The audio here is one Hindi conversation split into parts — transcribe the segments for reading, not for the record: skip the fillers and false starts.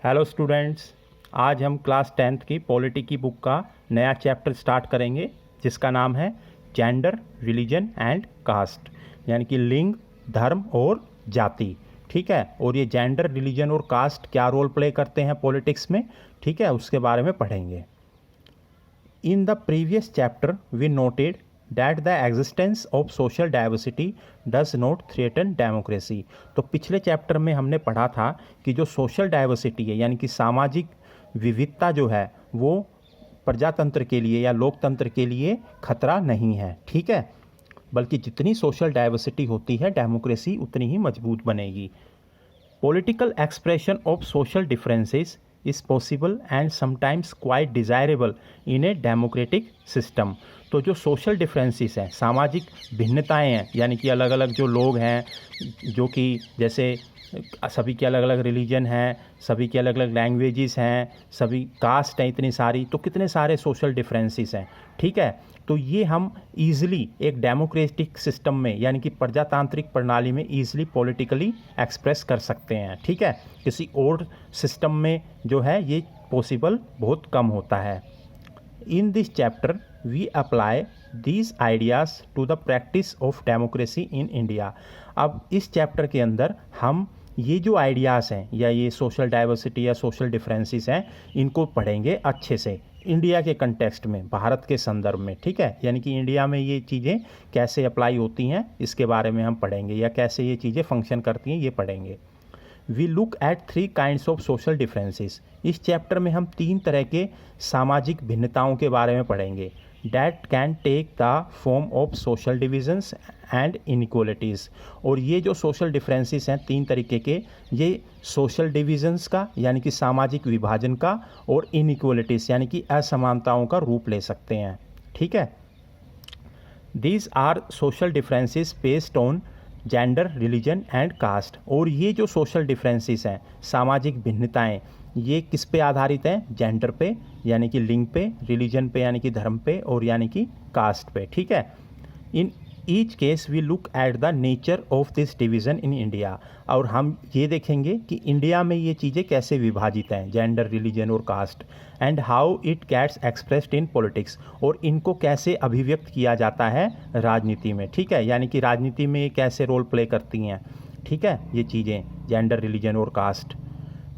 हेलो स्टूडेंट्स, आज हम क्लास 10th की पॉलिटी की बुक का नया चैप्टर स्टार्ट करेंगे जिसका नाम है जेंडर, रिलीजन एंड कास्ट, यानी कि लिंग, धर्म और जाति। ठीक है, और ये जेंडर, रिलीजन और कास्ट क्या रोल प्ले करते हैं पॉलिटिक्स में, ठीक है, उसके बारे में पढ़ेंगे। In the previous chapter, we noted that the existence of social diversity does not threaten democracy। तो पिछले चैप्टर में हमने पढ़ा था कि जो सोशल डाइवर्सिटी है यानी कि सामाजिक विविधता जो है वो प्रजातंत्र के लिए या लोकतंत्र के लिए खतरा नहीं है, ठीक है, बल्कि जितनी सोशल डाइवर्सिटी होती है डेमोक्रेसी उतनी ही मजबूत बनेगी। Political expression of social differences is possible and sometimes quite desirable in a democratic system। तो जो सोशल डिफरेंसेस हैं, सामाजिक भिन्नताएं हैं, यानी कि अलग अलग जो लोग हैं, जो कि जैसे सभी के अलग अलग रिलीजन हैं, सभी के अलग अलग लैंग्वेजेस हैं, सभी कास्ट हैं इतनी सारी, तो कितने सारे सोशल डिफरेंसेस हैं, ठीक है। तो ये हम ईज़िली एक डेमोक्रेटिक सिस्टम में यानी कि प्रजातांत्रिक प्रणाली में ईज़िली पॉलिटिकली एक्सप्रेस कर सकते हैं, ठीक है। किसी और सिस्टम में जो है ये पॉसिबल बहुत कम होता है। In this chapter we apply these ideas to the practice of democracy in India. अब इस चैप्टर के अंदर हम ये जो आइडियाज़ हैं या ये सोशल डाइवर्सिटी या सोशल डिफरेंसेस हैं इनको पढ़ेंगे अच्छे से इंडिया के कंटेक्स्ट में, भारत के संदर्भ में, ठीक है। यानी कि इंडिया में ये चीज़ें कैसे अप्लाई होती हैं इसके बारे में हम पढ़ेंगे, या कैसे ये चीज़ें फंक्शन करती हैं ये पढ़ेंगे। We look at 3 kinds of social differences. इस चैप्टर में हम 3 तरह के सामाजिक भिन्नताओं के बारे में पढ़ेंगे। That can take the form of social divisions and inequalities. और ये जो सोशल डिफरेंसेस हैं 3 तरीके के, ये सोशल डिविजन्स का यानी कि सामाजिक विभाजन का, और इनइक्वलिटीज़ यानी कि असमानताओं का रूप ले सकते हैं, ठीक है। These are social differences based on gender, religion and caste. और ये जो सोशल डिफरेंसेस हैं, सामाजिक भिन्नताएं, ये किस पे आधारित हैं? जेंडर पे यानी कि लिंग पे, रिलीजन पे यानी कि धर्म पे, और यानी कि कास्ट पे, ठीक है। In each case we look at the nature of this division in India. और हम ये देखेंगे कि इंडिया में ये चीज़ें कैसे विभाजित हैं, जेंडर, रिलीजन और caste, and how it gets expressed in politics, और इनको कैसे अभिव्यक्त किया जाता है राजनीति में, ठीक है। यानी कि राजनीति में ये कैसे रोल प्ले करती हैं, ठीक है, ये चीज़ें जेंडर, रिलीजन और caste.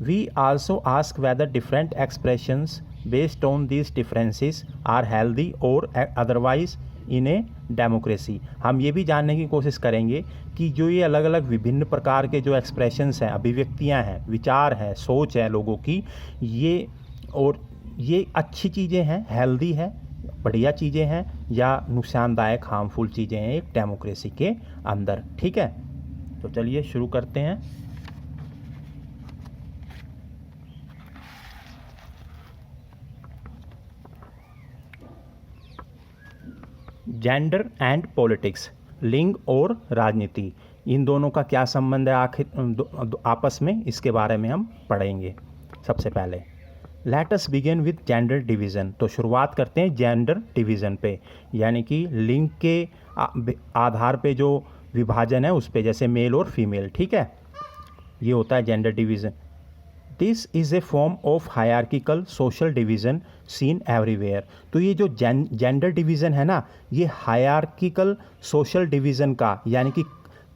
We also ask whether different expressions based on these differences are healthy और अदरवाइज इन ए डेमोक्रेसी। हम ये भी जानने की कोशिश करेंगे कि जो ये अलग अलग विभिन्न प्रकार के जो एक्सप्रेशंस हैं, अभिव्यक्तियां हैं, विचार हैं, सोच है लोगों की, ये अच्छी चीज़ें हैं, हेल्दी है, बढ़िया चीज़ें हैं, या नुकसानदायक, हार्मफुल चीज़ें हैं एक डेमोक्रेसी के अंदर, ठीक है। तो चलिए शुरू करते हैं। जेंडर एंड पॉलिटिक्स, लिंग और राजनीति, इन दोनों का क्या संबंध है आखिर आपस में, इसके बारे में हम पढ़ेंगे। सबसे पहले let us begin with gender division. तो शुरुआत करते हैं जेंडर डिवीज़न पे, यानी कि लिंग के आधार पे जो विभाजन है उस पे, जैसे मेल और फीमेल, ठीक है, ये होता है gender division. This is a form of hierarchical social division seen everywhere. तो ये जो जेंडर डिवीज़न है ना, ये हायरार्किकल सोशल डिवीज़न का यानी कि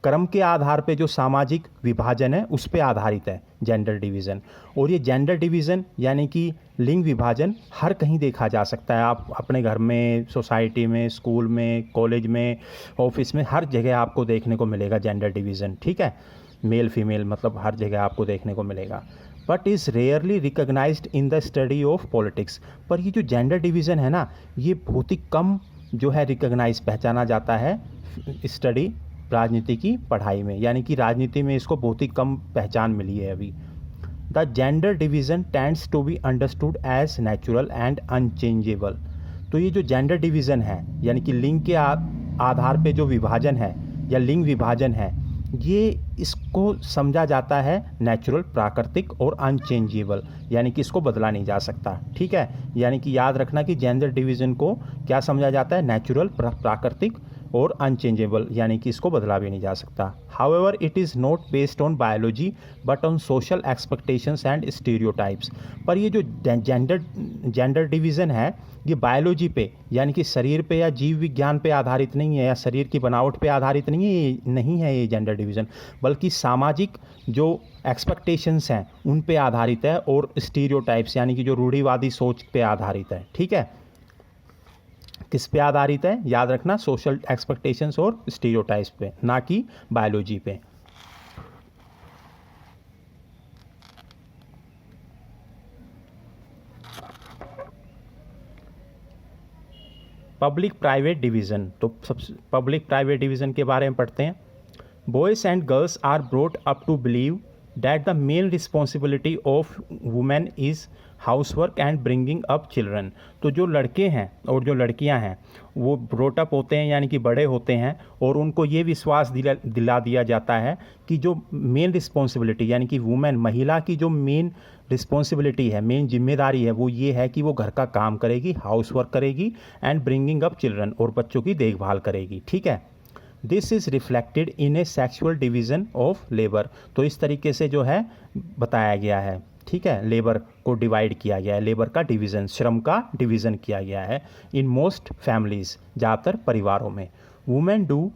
क्रम के आधार पे जो सामाजिक विभाजन है उस पे आधारित है जेंडर डिवीज़न। और ये जेंडर डिवीज़न यानी कि लिंग विभाजन हर कहीं देखा जा सकता है। आप अपने घर में, सोसाइटी में, स्कूल में, कॉलेज में, ऑफिस में, हर जगह आपको देखने को मिलेगा जेंडर डिवीज़न, ठीक है। मेल फीमेल मतलब हर जगह आपको देखने को मिलेगा, but is rarely recognised in the study of politics. पर ये जो जेंडर डिवीज़न है ना, ये बहुत ही कम जो है रिकग्नाइज, पहचाना जाता है स्टडी राजनीति की पढ़ाई में, यानी कि राजनीति में इसको बहुत ही कम पहचान मिली है अभी। The gender division tends to be understood as natural and unchangeable. तो ये जो जेंडर डिवीज़न है यानी कि लिंग के आधार पे जो विभाजन है या लिंग विभाजन है, ये इसको समझा जाता है नेचुरल, प्राकृतिक और अनचेंजेबल, यानी कि इसको बदला नहीं जा सकता, ठीक है। यानी कि याद रखना कि जेंडर डिवीज़न को क्या समझा जाता है, नेचुरल, प्राकृतिक और अनचेंजेबल, यानी कि इसको बदला भी नहीं जा सकता। However it is not based on biology but on social expectations and stereotypes. पर ये जो जेंडर डिवीज़न है ये बायोलॉजी पे, यानी कि शरीर पे या जीव विज्ञान पे आधारित नहीं है, या शरीर की बनावट पे आधारित नहीं है ये जेंडर डिवीज़न, बल्कि सामाजिक जो एक्सपेक्टेशंस हैं उन पे आधारित है और स्टीरियोटाइप्स यानी कि जो रूढ़िवादी सोच पे आधारित है। ठीक है, किस पे आधारित है, याद रखना, सोशल एक्सपेक्टेशंस और स्टीरियोटाइप्स पे, ना कि बायोलॉजी पे। पब्लिक प्राइवेट डिवीज़न, तो सबसे पब्लिक प्राइवेट डिवीज़न के बारे में पढ़ते हैं। Boys and girls are brought up to believe that the main responsibility of women is housework and bringing up children. तो जो लड़के हैं और जो लड़कियां हैं वो ब्रोट अप होते हैं, यानी कि बड़े होते हैं, और उनको ये विश्वास दिला दिया जाता है कि जो मेन रिस्पॉन्सिबिलिटी यानी कि वुमेन, महिला की जो मेन रिस्पॉन्सिबिलिटी है, मेन जिम्मेदारी है, वो ये है कि वो घर का काम करेगी, हाउस वर्क करेगी एंड ब्रिंगिंग अप चिल्ड्रन, और बच्चों की देखभाल करेगी। ठीक है, this is reflected in A sexual division of labour. तो इस तरीके से जो है बताया गया है। ठीक है, लेबर को डिवाइड किया गया है, लेबर का डिवीज़न, श्रम का डिवीज़न किया गया है इन मोस्ट फैमिलीज़, ज़्यादातर परिवारों में। Women do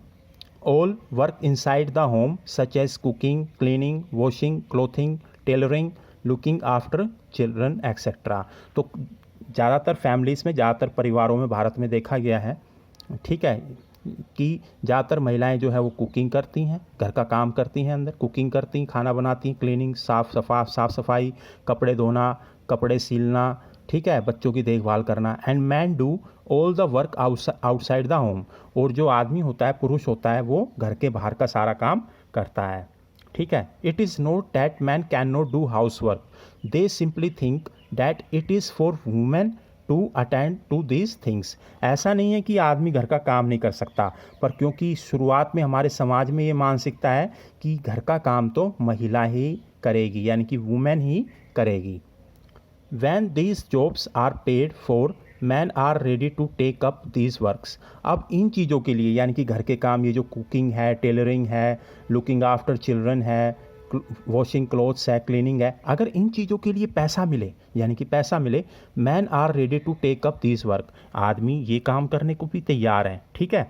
all work inside the home such as cooking, cleaning, washing, clothing, tailoring, looking after children etcetera. तो ज़्यादातर फैमिलीज़ में, ज़्यादातर परिवारों में भारत में देखा गया है, ठीक है, कि ज़्यादातर महिलाएं जो है वो कुकिंग करती हैं, घर का काम करती हैं, अंदर कुकिंग करती हैं, खाना बनाती हैं, क्लीनिंग, साफ़ सफाई, कपड़े धोना, कपड़े सिलना, ठीक है, बच्चों की देखभाल करना। And man do all the work outside the home. और जो आदमी होता है, पुरुष होता है, वो घर के बाहर का सारा काम करता है। ठीक है, it is not that man can not do house work, they simply think that it is for women to attend to these things. ऐसा नहीं है कि आदमी घर का काम नहीं कर सकता, पर क्योंकि शुरुआत में हमारे समाज में ये मानसिकता है कि घर का काम तो महिला ही करेगी, यानी कि वुमेन ही करेगी। When these jobs are paid for, men are ready to take up these works। अब इन चीज़ों के लिए, यानी कि घर के काम, ये जो कुकिंग है, टेलरिंग है, लुकिंग आफ्टर चिल्ड्रन है, वॉशिंग क्लोथ्स है, क्लीनिंग है, अगर इन चीज़ों के लिए पैसा मिले, यानी कि पैसा मिले, man are ready to take up this work, आदमी ये काम करने को भी तैयार हैं। ठीक है,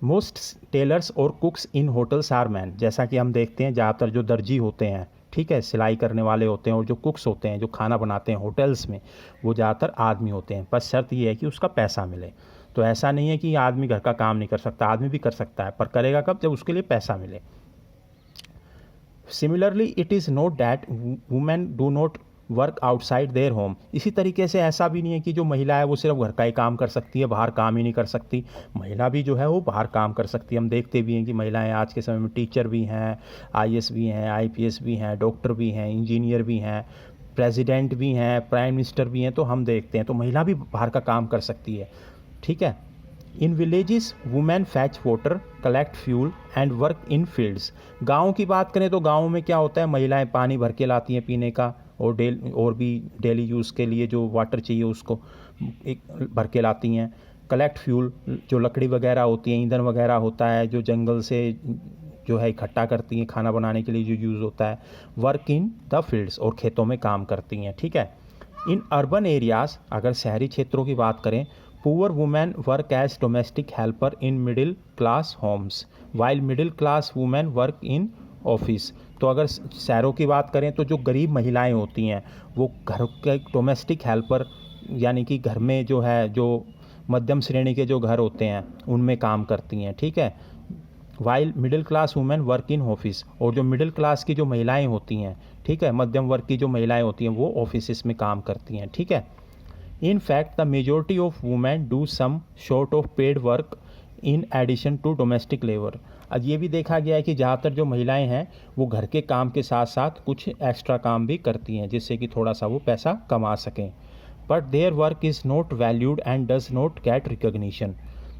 मोस्ट टेलर्स और cooks in hotels are man. जैसा कि हम देखते हैं ज़्यादातर जो दर्जी होते हैं, ठीक है, सिलाई करने वाले होते हैं, और जो कुक्स होते हैं, जो खाना बनाते हैं होटल्स में, वो ज़्यादातर आदमी होते हैं। बस शर्त ये है कि उसका पैसा मिले। तो ऐसा नहीं है कि आदमी घर का काम नहीं कर सकता, आदमी भी कर सकता है, पर करेगा कब, जब उसके लिए पैसा मिले। Similarly it is not that women do not work outside their home. इसी तरीके से ऐसा भी नहीं है कि जो महिला है वो सिर्फ घर का ही काम कर सकती है, बाहर काम ही नहीं कर सकती। महिला भी जो है वो बाहर काम कर सकती है। हम देखते भी हैं कि महिलाएं आज के समय में टीचर भी हैं, आईएएस भी हैं, आईपीएस भी हैं, डॉक्टर भी हैं, इंजीनियर भी हैं, प्रेसिडेंट भी हैं, प्राइम मिनिस्टर भी हैं। तो हम देखते हैं तो महिला भी बाहर का काम कर सकती है। ठीक है, in villages women fetch water, collect fuel and work in fields. गाँव की बात करें तो गाँव में क्या होता है, महिलाएं पानी भर के लाती हैं पीने का, और भी डेली यूज़ के लिए जो वाटर चाहिए उसको एक भर के लाती हैं। कलेक्ट फ्यूल, जो लकड़ी वगैरह होती है, ईंधन वगैरह होता है, जो जंगल से जो है इकट्ठा करती हैं खाना बनाने के लिए जो यूज़ होता है। वर्क इन द फील्ड्स, और खेतों में काम करती हैं। ठीक है, इन अर्बन एरियाज़, अगर शहरी क्षेत्रों की बात करें, poor women work as domestic helper in middle class homes, while middle class women work in office. तो अगर शहरों की बात करें तो जो गरीब महिलाएं होती हैं वो घर के डोमेस्टिक हेल्पर, यानी कि घर में जो है, जो मध्यम श्रेणी के जो घर होते हैं उनमें काम करती हैं। ठीक है, while middle class women work in office, और जो मिडिल क्लास की जो महिलाएं होती हैं, ठीक है, मध्यम वर्ग की जो महिलाएं होती हैं वो ऑफिस में काम करती हैं। ठीक है, in fact the majority of women do some short of paid work in addition to domestic labour. अब ये भी देखा गया है कि ज़्यादातर जो महिलाएं हैं वो घर के काम के साथ साथ कुछ एक्स्ट्रा काम भी करती हैं, जिससे कि थोड़ा सा वो पैसा कमा सकें। But their work is not valued and does not gate recognition.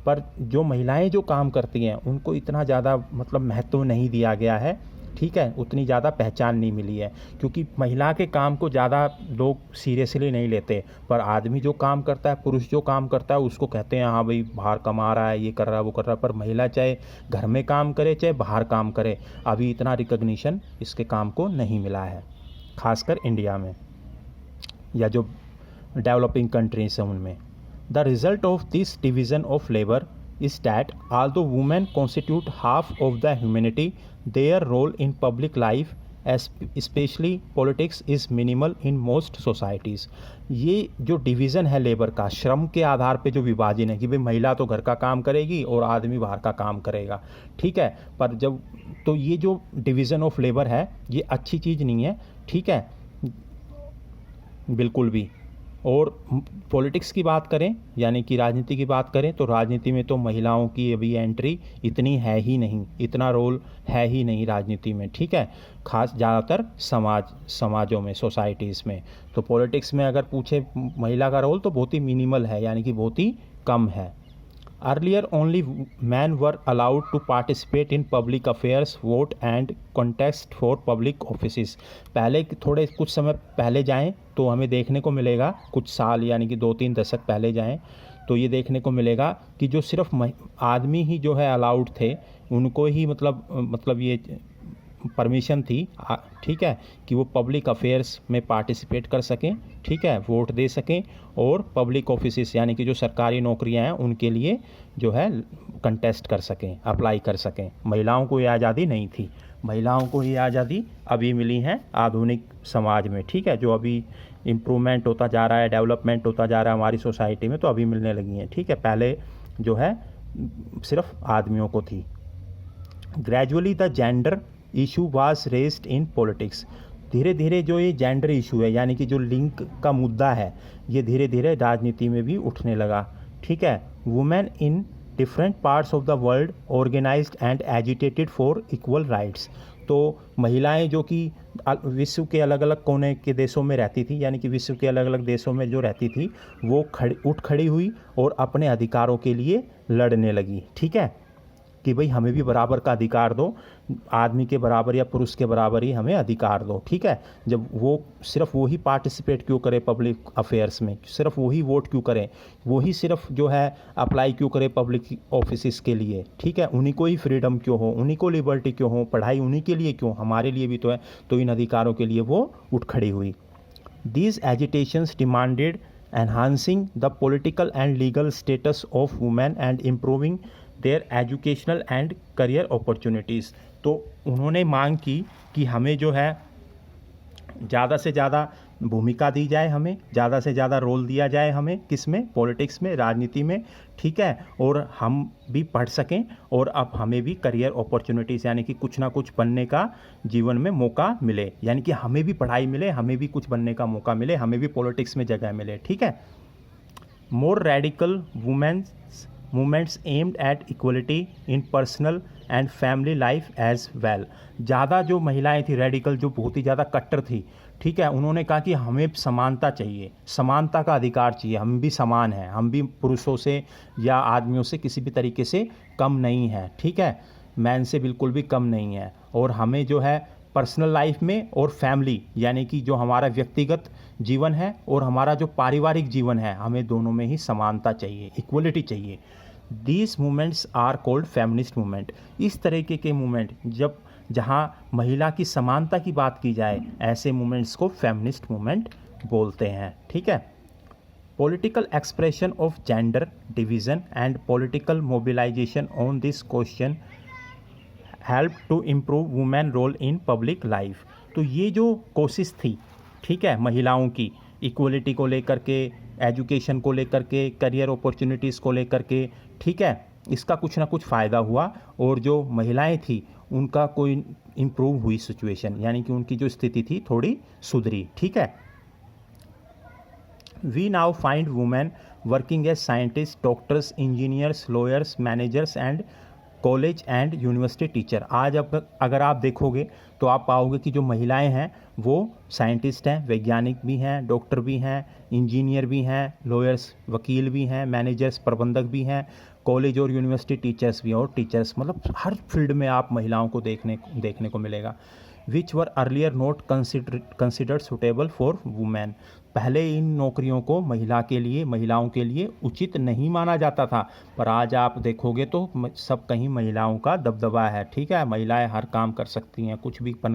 पर जो महिलाएं जो काम करती हैं उनको इतना ज़्यादा मतलब महत्व नहीं दिया गया है, ठीक है, उतनी ज़्यादा पहचान नहीं मिली है, क्योंकि महिला के काम को ज़्यादा लोग सीरियसली नहीं लेते। पर आदमी जो काम करता है, पुरुष जो काम करता है, उसको कहते हैं हाँ भाई बाहर कमा रहा है, ये कर रहा है, वो कर रहा है। पर महिला चाहे घर में काम करे चाहे बाहर काम करे, अभी इतना रिकग्निशन इसके काम को नहीं मिला है, खासकर इंडिया में या जो डेवलपिंग कंट्रीज हैं उनमें। The result of this division of labour is that although women constitute half of the humanity, their role in public life, especially politics, is minimal in most societies. ये जो डिवीज़न है लेबर का, श्रम के आधार पे जो विभाजन है कि भाई महिला तो घर का काम करेगी और आदमी बाहर का काम करेगा, ठीक है। पर जब तो ये जो डिवीज़न ऑफ लेबर है ये अच्छी चीज़ नहीं है, ठीक है, बिल्कुल भी। और पॉलिटिक्स की बात करें यानी कि राजनीति की बात करें तो राजनीति में तो महिलाओं की अभी एंट्री इतनी है ही नहीं, इतना रोल है ही नहीं राजनीति में, ठीक है, खास ज़्यादातर समाजों में, सोसाइटीज़ में। तो पॉलिटिक्स में अगर पूछे महिला का रोल तो बहुत ही मिनिमल है, यानी कि बहुत ही कम है। Earlier, only men were allowed to participate in public affairs, vote and contest for public offices. पहले थोड़े कुछ समय पहले जाएं तो हमें देखने को मिलेगा, कुछ साल यानी कि 2-3 दशक पहले जाएं तो ये देखने को मिलेगा कि जो सिर्फ आदमी ही जो है अलाउड थे, उनको ही मतलब ये परमिशन थी, ठीक है, कि वो पब्लिक अफेयर्स में पार्टिसिपेट कर सकें, ठीक है, वोट दे सकें और पब्लिक ऑफिसेस यानी कि जो सरकारी नौकरियां हैं उनके लिए जो है कंटेस्ट कर सकें, अप्लाई कर सकें। महिलाओं को ये आज़ादी नहीं थी, महिलाओं को ये आज़ादी अभी मिली है आधुनिक समाज में, ठीक है, जो अभी इम्प्रूवमेंट होता जा रहा है, डेवलपमेंट होता जा रहा है हमारी सोसाइटी में, तो अभी मिलने लगी हैं, ठीक है। पहले जो है सिर्फ आदमियों को थी। Gradually the gender issue was raised in politics. धीरे धीरे जो ये जेंडर इशू है यानी कि जो लिंग का मुद्दा है ये धीरे धीरे राजनीति में भी उठने लगा, ठीक है। Women in different parts of the world organised and agitated for equal rights. तो महिलाएं जो कि विश्व के अलग अलग कोने के देशों में रहती थी, यानी कि विश्व के अलग अलग देशों में जो रहती थी, वो उठ खड़ी हुई और अपने अधिकारों के लिए लड़ने लगी, ठीक है, कि भाई हमें भी बराबर का अधिकार दो, आदमी के बराबर या पुरुष के बराबर ही हमें अधिकार दो, ठीक है। जब वो सिर्फ वो ही पार्टिसिपेट क्यों करे पब्लिक अफेयर्स में, सिर्फ वो ही वोट क्यों करें, वो ही सिर्फ जो है अप्लाई क्यों करे पब्लिक ऑफिस के लिए, ठीक है, उन्हीं को ही फ्रीडम क्यों हो, उन्हीं को लिबर्टी क्यों हो, पढ़ाई उन्हीं के लिए क्यों, हमारे लिए भी तो है। तो इन अधिकारों के लिए वो उठ खड़ी हुई। These agitations demanded enhancing the political and legal status of women and improving there educational and career opportunities. तो उन्होंने मांग की कि हमें जो है ज़्यादा से ज़्यादा भूमिका दी जाए, हमें ज़्यादा से ज़्यादा रोल दिया जाए, हमें किस में, पॉलिटिक्स में, राजनीति में, ठीक है, और हम भी पढ़ सकें और अब हमें भी करियर अपॉर्चुनिटीज़ यानी कि कुछ ना कुछ बनने का जीवन में मौका मिले, यानी कि हमें भी पढ़ाई मिले, हमें भी कुछ बनने का मौका मिले, हमें भी पॉलिटिक्स में जगह मिले, ठीक है। More radical women's movements aimed at equality in personal and family life as well. ज़्यादा जो महिलाएं थी रेडिकल, जो बहुत ही ज़्यादा कट्टर थी, ठीक है, उन्होंने कहा कि हमें समानता चाहिए, समानता का अधिकार चाहिए, हम भी समान हैं, हम भी पुरुषों से या आदमियों से किसी भी तरीके से कम नहीं है, ठीक है, मैन से बिल्कुल भी कम नहीं है। और हमें जो है पर्सनल लाइफ में और फैमिली यानी कि जो हमारा व्यक्तिगत जीवन है और हमारा जो पारिवारिक जीवन है, हमें दोनों में ही समानता चाहिए, इक्वलिटी चाहिए। These movements are called feminist movement. इस तरीके के मूवमेंट जहाँ महिला की समानता की बात की जाए, ऐसे मूवमेंट्स को फेमिनिस्ट मूवमेंट बोलते हैं, ठीक है। Political expression of gender division and political mobilisation on this question help to improve women role in public life. तो ये जो कोशिश थी, ठीक है, महिलाओं की इक्वलिटी को लेकर के, एजुकेशन को लेकर के, करियर अपॉर्चुनिटीज़ को लेकर के, ठीक है, इसका कुछ ना कुछ फ़ायदा हुआ और जो महिलाएं थी उनका कोई इम्प्रूव हुई सिचुएशन, यानी कि उनकी जो स्थिति थी थोड़ी सुधरी, ठीक है। We now find women working as scientist, doctors, engineers, lawyers, managers and college and university teacher. आज अगर आप देखोगे तो आप पाओगे कि जो महिलाएं हैं वो साइंटिस्ट हैं, वैज्ञानिक भी हैं, डॉक्टर भी हैं, इंजीनियर भी हैं, लॉयर्स वकील भी हैं, मैनेजर्स प्रबंधक भी हैं, कॉलेज और यूनिवर्सिटी टीचर्स भी, और टीचर्स मतलब हर फील्ड में आप महिलाओं को देखने को मिलेगा। Which were earlier not considered suitable for women, पहले इन नौकरियों को महिलाओं के लिए उचित नहीं माना जाता था, पर आज आप देखोगे तो सब कहीं महिलाओं का दबदबा है। ठीक है, महिलाएं हर काम कर सकती हैं, कुछ भी बन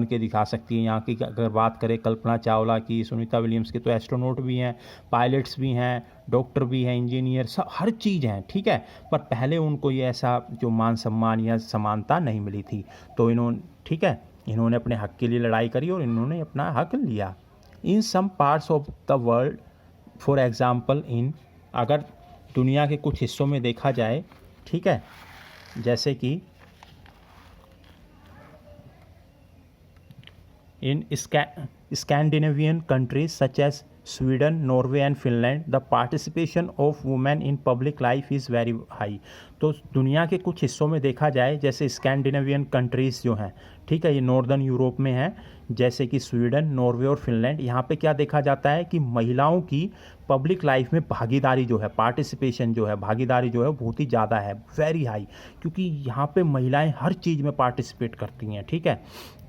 के दिखा सकती हैं। यहाँ की अगर बात करें कल्पना चावला की, सुनीता विलियम्स की, तो एस्ट्रोनॉट भी हैं, पायलट्स भी हैं, डॉक्टर भी हैं, इंजीनियर, सब हर चीज़ हैं। ठीक है, पर पहले उनको ये ऐसा जो मान सम्मान या समानता नहीं मिली थी। तो इन्होंने अपने हक के लिए लड़ाई करी और इन्होंने अपना हक लिया। In some parts of the world, for example अगर दुनिया के कुछ हिस्सों में देखा जाए, ठीक है, जैसे कि in Scandinavian countries such as Sweden, Norway and Finland, the participation of women in public life is very high. तो दुनिया के कुछ हिस्सों में देखा जाए, जैसे स्कैंडिनेवियन कंट्रीज़ जो हैं, ठीक है, ये नॉर्दर्न यूरोप में हैं, जैसे कि स्वीडन, नॉर्वे और फिनलैंड, यहाँ पे क्या देखा जाता है कि महिलाओं की पब्लिक लाइफ में भागीदारी जो है, पार्टिसिपेशन जो है, भागीदारी जो है बहुत ही ज़्यादा है, वेरी हाई, क्योंकि यहाँ पे महिलाएं हर चीज़ में पार्टिसिपेट करती हैं। ठीक है,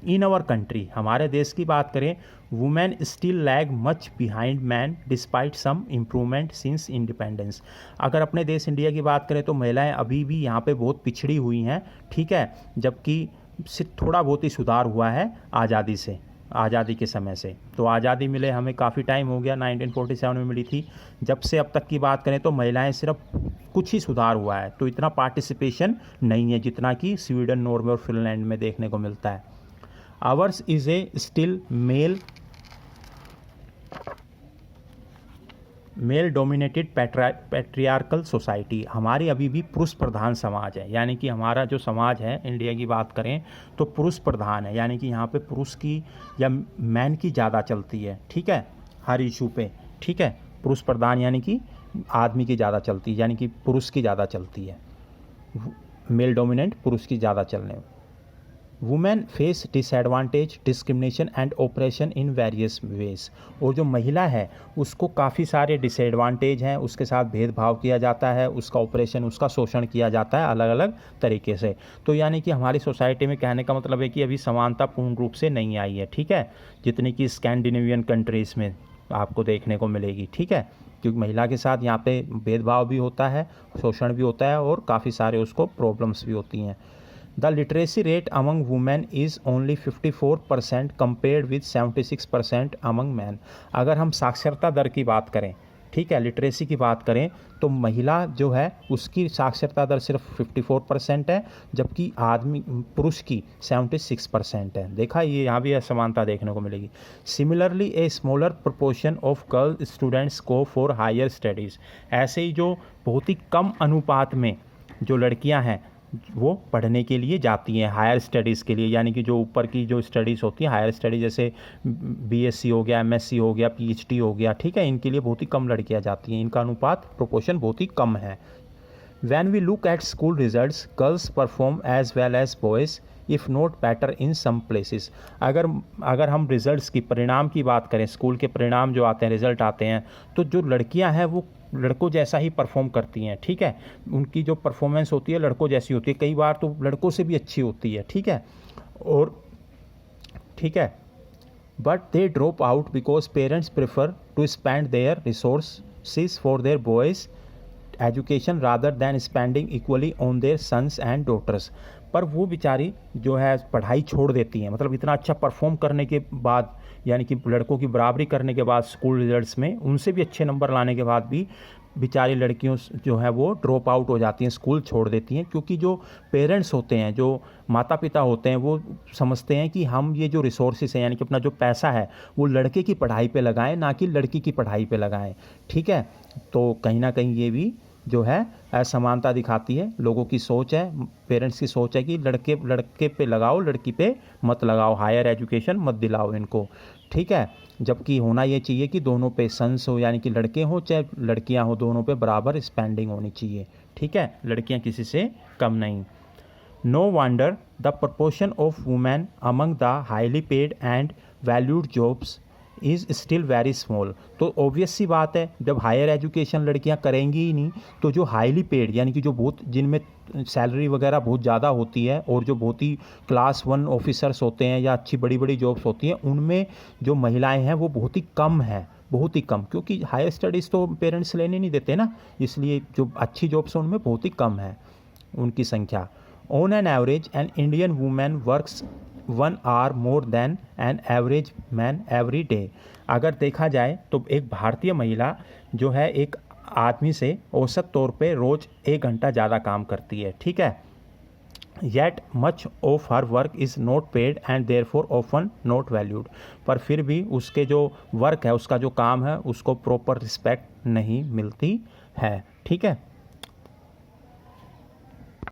इन आवर कंट्री, हमारे देश की बात करें, women still lag much behind man despite some improvement since independence. अगर अपने देश इंडिया की बात करें तो महिलाएं अभी भी यहाँ पे बहुत पिछड़ी हुई हैं। ठीक है, जबकि सिर्फ थोड़ा बहुत ही सुधार हुआ है आज़ादी के समय से। तो आज़ादी मिले हमें काफ़ी टाइम हो गया, 1947 में मिली थी, जब से अब तक की बात करें तो महिलाएं सिर्फ कुछ ही सुधार हुआ है, तो इतना पार्टिसिपेशन नहीं है जितना कि स्वीडन, नॉर्वे और फिनलैंड में देखने को मिलता है। Hours is a still male dominated patriarchal society, हमारी अभी भी पुरुष प्रधान समाज है, यानी कि हमारा जो समाज है इंडिया की बात करें तो पुरुष प्रधान है, यानी कि यहाँ पे पुरुष की या मैन की ज़्यादा चलती है। ठीक है, हर इशू पे, ठीक है, पुरुष प्रधान यानी कि आदमी की ज़्यादा चलती है, यानी कि पुरुष की ज़्यादा चलती है, मेल डोमिनेंट पुरुष की ज़्यादा चलने। Women face disadvantage, discrimination and operation in various ways, और जो महिला है उसको काफ़ी सारे डिसएडवांटेज हैं, उसके साथ भेदभाव किया जाता है, उसका ऑपरेशन, उसका शोषण किया जाता है अलग अलग तरीके से। तो यानी कि हमारी सोसाइटी में कहने का मतलब है कि अभी समानता पूर्ण रूप से नहीं आई है। ठीक है, जितनी कि स्कैंडिनेवियन कंट्रीज़ में आपको देखने को मिलेगी। ठीक है, क्योंकि महिला के साथ यहाँ पे भेदभाव भी होता है, शोषण भी होता है और काफ़ी सारे उसको प्रॉब्लम्स भी होती हैं। The literacy rate among women is only 54% compared with 76% among men। अगर हम साक्षरता दर की बात करें, ठीक है, लिटरेसी की बात करें, तो महिला जो है उसकी साक्षरता दर सिर्फ 54% है, जबकि पुरुष की 76% है। देखा, ये यहाँ भी असमानता देखने को मिलेगी। Similarly a smaller proportion of girl students go for higher studies, ऐसे ही जो बहुत ही कम अनुपात में जो लड़कियाँ हैं वो पढ़ने के लिए जाती हैं हायर स्टडीज़ के लिए, यानी कि जो ऊपर की जो स्टडीज़ होती हैं हायर स्टडीज़, जैसे बीएससी हो गया, एमएससी हो गया, पीएचडी हो गया। ठीक है, इनके लिए बहुत ही कम लड़कियां जाती हैं, इनका अनुपात प्रोपोर्शन बहुत ही कम है। When we look at school results, girls perform as well as boys if not better in some places. अगर हम रिजल्ट्स की, परिणाम की बात करें, स्कूल के परिणाम जो आते हैं, रिजल्ट आते हैं, तो जो लड़कियां हैं वो लड़कों जैसा ही परफॉर्म करती हैं। ठीक है, उनकी जो परफॉर्मेंस होती है लड़कों जैसी होती है, कई बार तो लड़कों से भी अच्छी होती है। ठीक है, और ठीक है, but they drop out because parents prefer to spend their resources for their boys education rather than spending equally on their sons and daughters. पर वो बेचारी जो है पढ़ाई छोड़ देती हैं, मतलब इतना अच्छा परफॉर्म करने के बाद, यानी कि लड़कों की बराबरी करने के बाद स्कूल रिजल्ट्स में, उनसे भी अच्छे नंबर लाने के बाद भी बेचारी लड़कियों जो है वो ड्रॉप आउट हो जाती हैं, स्कूल छोड़ देती हैं, क्योंकि जो पेरेंट्स होते हैं, जो माता पिता होते हैं, वो समझते हैं कि हम ये जो रिसोर्सेज हैं, यानी कि अपना जो पैसा है वो लड़के की पढ़ाई पे लगाएं, ना कि लड़की की पढ़ाई पे लगाएं। ठीक है, तो कहीं ना कहीं ये भी जो है असमानता दिखाती है। लोगों की सोच है, पेरेंट्स की सोच है कि लड़के पे लगाओ, लड़की पे मत लगाओ, हायर एजुकेशन मत दिलाओ इनको। ठीक है, जबकि होना ये चाहिए कि दोनों पे सन्स हो, यानी कि लड़के हों चाहे लड़कियां हो, दोनों पे बराबर स्पेंडिंग होनी चाहिए। ठीक है, लड़कियां किसी से कम नहीं। No wonder the proportion of women among the highly paid and valued jobs is still very small. तो ऑब्वियस सी बात है, जब हायर एजुकेशन लड़कियां करेंगी ही नहीं तो जो हाईली पेड यानी कि जो बहुत जिनमें सैलरी वगैरह बहुत ज़्यादा होती है और जो बहुत ही क्लास 1 ऑफिसर्स होते हैं या अच्छी बड़ी बड़ी जॉब्स होती हैं, उनमें जो महिलाएं हैं वो बहुत ही कम है, बहुत ही कम, क्योंकि हायर स्टडीज़ तो पेरेंट्स लेने नहीं देते ना, इसलिए जो अच्छी जॉब्स हैं उनमें बहुत ही कम है उनकी संख्या। On an average an Indian women works 1 hour more than an average man every day. अगर देखा जाए तो एक भारतीय महिला जो है एक आदमी से औसत तौर पे रोज़ 1 घंटा ज़्यादा काम करती है, ठीक है। Yet much of her work is not paid and therefore often not valued. पर फिर भी उसके जो वर्क है, उसका जो काम है, उसको प्रॉपर रिस्पेक्ट नहीं मिलती है, ठीक है।